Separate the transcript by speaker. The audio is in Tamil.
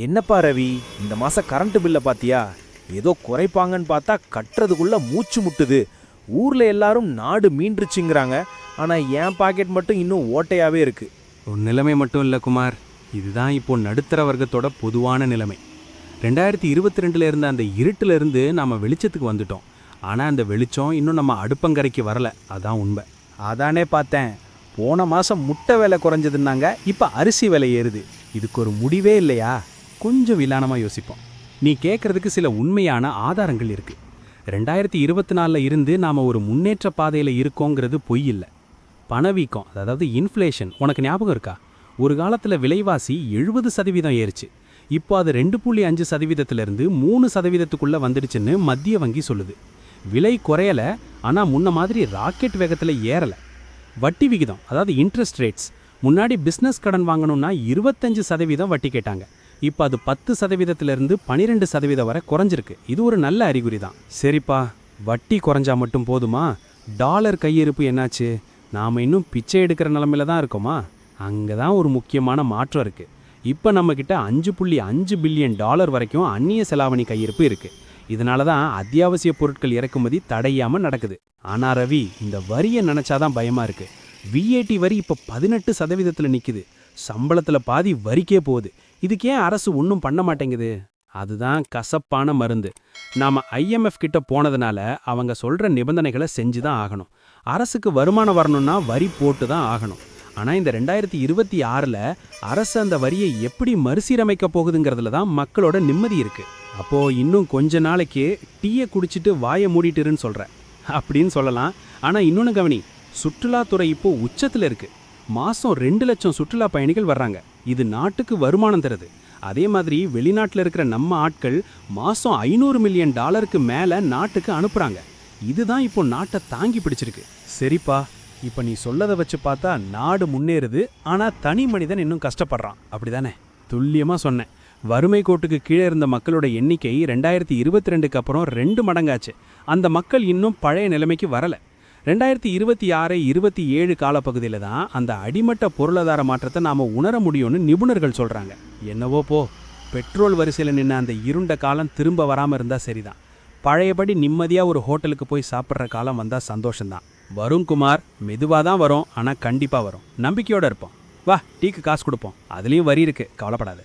Speaker 1: என்னப்பா ரவி, இந்த மாசம் கரண்ட் பில்லை பாத்தியா? ஏதோ குறைப்பாங்கன்னு பார்த்தா கட்டுறதுக்குள்ள மூச்சு முட்டுது. ஊர்ல எல்லாரும் நாடு மீண்டுருச்சுங்கிறாங்க. ஆனா என் பாக்கெட் மட்டும் இன்னும் ஓட்டையாவே இருக்கு.
Speaker 2: ஒரு நிலைமை மட்டும் இல்லை குமார், இதுதான் இப்போ நடுத்தர வர்க்கத்தோட பொதுவான நிலைமை. 2022 இருந்த அந்த இருட்டுல இருந்து நாம வெளிச்சத்துக்கு வந்துட்டோம். ஆனால் அந்த வெளிச்சம் இன்னும் நம்ம அடுப்பங்கரைக்கு வரல, அதான் உண்மை.
Speaker 1: அதானே பார்த்தேன். போன மாசம் முட்டை விலை குறைஞ்சதுன்னாங்க, இப்போ அரிசி விலை ஏறுது. இதுக்கு ஒரு முடிவே இல்லையா?
Speaker 2: கொஞ்சம் விலானமாக யோசிப்போம். நீ கேட்கறதுக்கு சில உண்மையான ஆதாரங்கள் இருக்கு. 2024 இருந்து நாம் ஒரு முன்னேற்ற பாதையில் இருக்கோங்கிறது பொய் இல்லை. பணவீக்கம், அதாவது இன்ஃப்ளேஷன் உனக்கு ஞாபகம் இருக்கா? ஒரு காலத்தில் விலைவாசி 70% ஏறிச்சு. இப்போ அது 2.5%லேருந்து 3%க்குள்ளே வந்துடுச்சுன்னு மத்திய வங்கி சொல்லுது. விலை குறையலை, ஆனால் முன்ன மாதிரி ராக்கெட் வேகத்தில் ஏறலை. வட்டி விகிதம், அதாவது இன்ட்ரெஸ்ட் ரேட்ஸ், முன்னாடி பிஸ்னஸ் கடன் வாங்கணும்னா 25% வட்டி கேட்டாங்க. இப்போ அது 10%லேருந்து 12% வரை குறைஞ்சிருக்கு. இது ஒரு நல்ல அறிகுறி தான். சரிப்பா, வட்டி குறைஞ்சா மட்டும் போதுமா? டாலர் கையிருப்பு என்னாச்சு? நாம் இன்னும் பிச்சை எடுக்கிற நிலமையில தான் இருக்கோமா? அங்கே தான் ஒரு முக்கியமான மாற்றம் இருக்குது. இப்போ நம்மக்கிட்ட $5.5 பில்லியன் வரைக்கும் அந்நிய செலாவணி கையிருப்பு இருக்குது. இதனால தான் அத்தியாவசிய பொருட்கள் இறக்குமதி தடையாமல் நடக்குது. ஆனால் ரவி, இந்த வரியை நினச்சாதான் பயமாக இருக்குது. விஏடி வரி இப்போ 18%ல் நிற்குது. சம்பளத்தில் பாதி வரிக்கே போகுது. இதுக்கு ஏன் அரசு ஒன்றும் பண்ண மாட்டேங்குது? அதுதான் கசப்பான மருந்து. நாம் IMF கிட்ட போனதுனால அவங்க சொல்கிற நிபந்தனைகளை செஞ்சு தான் ஆகணும். அரசுக்கு வருமானம் வரணும்னா வரி போட்டு தான் ஆகணும். ஆனால் இந்த 2026ல் அரசு அந்த வரியை எப்படி மறுசீரமைக்க போகுதுங்கிறதுல தான் மக்களோட நிம்மதி இருக்குது. அப்போது இன்னும் கொஞ்ச நாளைக்கு டீயை குடிச்சிட்டு வாயை மூடிட்டுருன்னு சொல்கிறேன் அப்படின்னு சொல்லலாம். ஆனால் இன்னொன்று கவனி, சுற்றுலாத்துறை இப்போ உச்சத்தில் இருக்குது. மாதம் 2 லட்சம் சுற்றுலா பயணிகள் வர்றாங்க. இது நாட்டுக்கு வருமானம் தருது. அதே மாதிரி வெளிநாட்டில் இருக்கிற நம்ம ஆட்கள் மாதம் $500 மில்லியன் மேலே நாட்டுக்கு அனுப்புகிறாங்க. இதுதான் இப்போ நாட்டை தாங்கி பிடிச்சிருக்கு.
Speaker 1: சரிப்பா, இப்போ நீ சொல்லதை வச்சு பார்த்தா நாடு முன்னேறுது, ஆனால் தனி மனிதன் இன்னும் கஷ்டப்படுறான், அப்படிதானே?
Speaker 2: துல்லியமாக சொன்னேன். வறுமை கோட்டுக்கு கீழே இருந்த மக்களோட எண்ணிக்கை 2022க்கு அப்புறம் 2 மடங்காச்சு. அந்த மக்கள் இன்னும் பழைய நிலைமைக்கு வரலை. 2026-27 காலப்பகுதியில் தான் அந்த அடிமட்ட பொருளாதார மாற்றத்தை நாம் உணர முடியும்னு நிபுணர்கள் சொல்கிறாங்க.
Speaker 1: என்னவோ போ, பெட்ரோல் வரிசையில் நின்று அந்த இருண்ட காலம் திரும்ப வராமல் இருந்தால் சரிதான். பழையபடி நிம்மதியாக ஒரு ஹோட்டலுக்கு போய் சாப்பிட்ற காலம் வந்தால் சந்தோஷம்தான்.
Speaker 2: வரும் குமார், மெதுவாக தான் வரும், ஆனால் கண்டிப்பாக வரும். நம்பிக்கையோடு இருப்போம். வா, டீக்கு காசு கொடுப்போம். அதுலேயும் வரி இருக்குது, கவலைப்படாது.